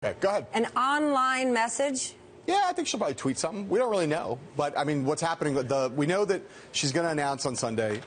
Okay, go ahead. An online message? Yeah, I think she'll probably tweet something. We don't really know. But, I mean, what's happening, we know that she's going to announce on Sunday.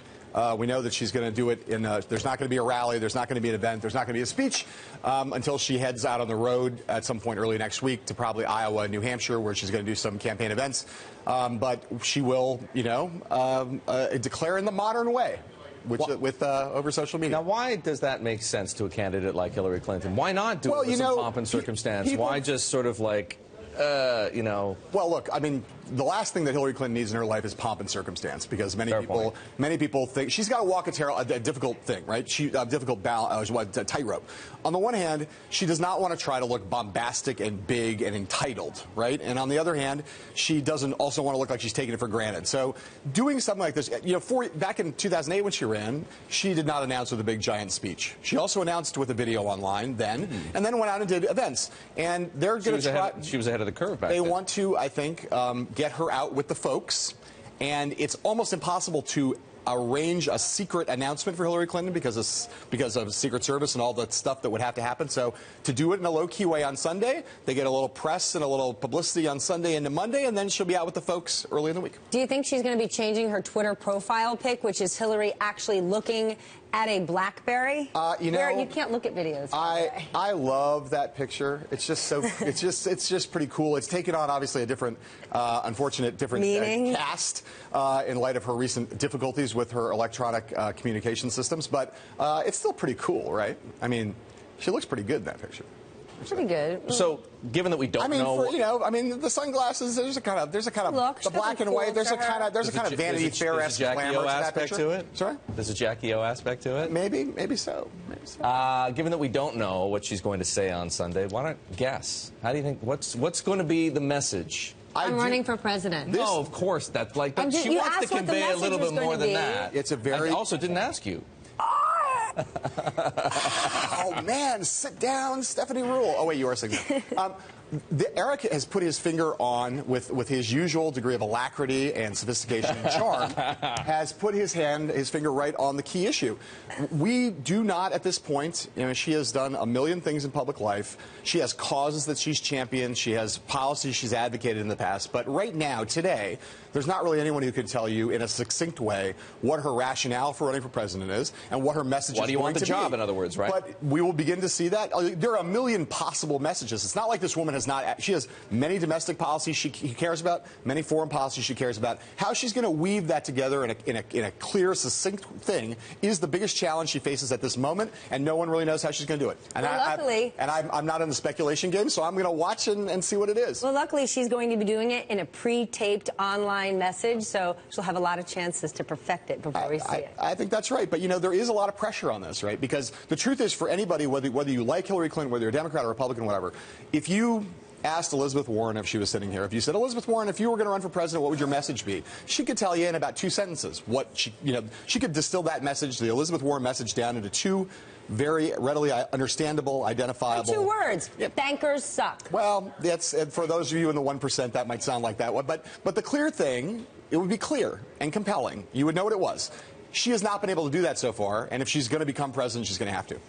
We know that she's going to do it in there's not going to be a rally, there's not going to be an event, there's not going to be a speech until she heads out on the road at some point early next week to probably Iowa and New Hampshire, where she's going to do some campaign events. But she will, declare in the modern way. Over social media. Now, why does that make sense to a candidate like Hillary Clinton? Why not do it with some pomp and circumstance? Why just sort of like, Well, look, I mean, the last thing that Hillary Clinton needs in her life is pomp and circumstance, because many people think she's got to walk a difficult thing, right? A difficult tightrope. On the one hand, she does not want to try to look bombastic and big and entitled, right? And on the other hand, she doesn't also want to look like she's taking it for granted. So doing something like this, back in 2008 when she ran, she did not announce with a big giant speech. She also announced with a video online then, and then went out and did events. And they're going to try. She was ahead of the curve back then. They want to, I think, get her out with the folks, and it's almost impossible to arrange a secret announcement for Hillary Clinton because of Secret Service and all the stuff that would have to happen. So to do it in a low-key way on Sunday, they get a little press and a little publicity on Sunday into Monday, and then she'll be out with the folks early in the week. Do you think she's going to be changing her Twitter profile pic, which is Hillary actually looking at a BlackBerry? You can't look at videos. I love that picture. It's just so it's just pretty cool. It's taken on obviously a different, unfortunate cast in light of her recent difficulties with her electronic communication systems. But it's still pretty cool, right? I mean, she looks pretty good in that picture. Pretty good. So, given that we don't know, the sunglasses. There's a kind of look, the black and white. There's a kind of Vanity Fair-esque glamour aspect to it. Sorry, there's a Jackie O aspect to it. Maybe so. Given that we don't know what she's going to say on Sunday, why not guess? How do you think? What's going to be the message? I'm running for president. No, of course. That's like. But she wants to convey a little bit more than that. It's a very. I also didn't ask you. Oh, man, sit down, Stephanie Rule. Oh, wait, you are sitting down. Eric has put his finger on, with his usual degree of alacrity and sophistication and charm, has put his finger right on the key issue. We do not, at this point, she has done a million things in public life. She has causes that she's championed. She has policies she's advocated in the past. But right now, today, there's not really anyone who can tell you in a succinct way what her rationale for running for president is and what her message is going to be. Why do you want the job, in other words, right? But we will begin to see that. There are a million possible messages. It's not like this woman has not. She has many domestic policies she cares about, many foreign policies she cares about. How she's going to weave that together in a clear, succinct thing is the biggest challenge she faces at this moment, and no one really knows how she's going to do it. And luckily, I'm not in the speculation game, so I'm going to watch and see what it is. Well, luckily, she's going to be doing it in a pre-taped online message, so she'll have a lot of chances to perfect it before we see it. I think that's right. But, there is a lot of pressure on this, right? Because the truth is, for anybody, whether you like Hillary Clinton, whether you're a Democrat or Republican, whatever, if you asked Elizabeth Warren if she was sitting here, if you said, Elizabeth Warren, if you were going to run for president, what would your message be? She could tell you in about 2 sentences what she could distill that message, the Elizabeth Warren message, down into 2 very readily understandable, identifiable. 2 words. Yep. Bankers suck. Well, that's for those of you in the 1%, that might sound like that one. But the clear thing, it would be clear and compelling. You would know what it was. She has not been able to do that so far, and if she's going to become president, she's going to have to.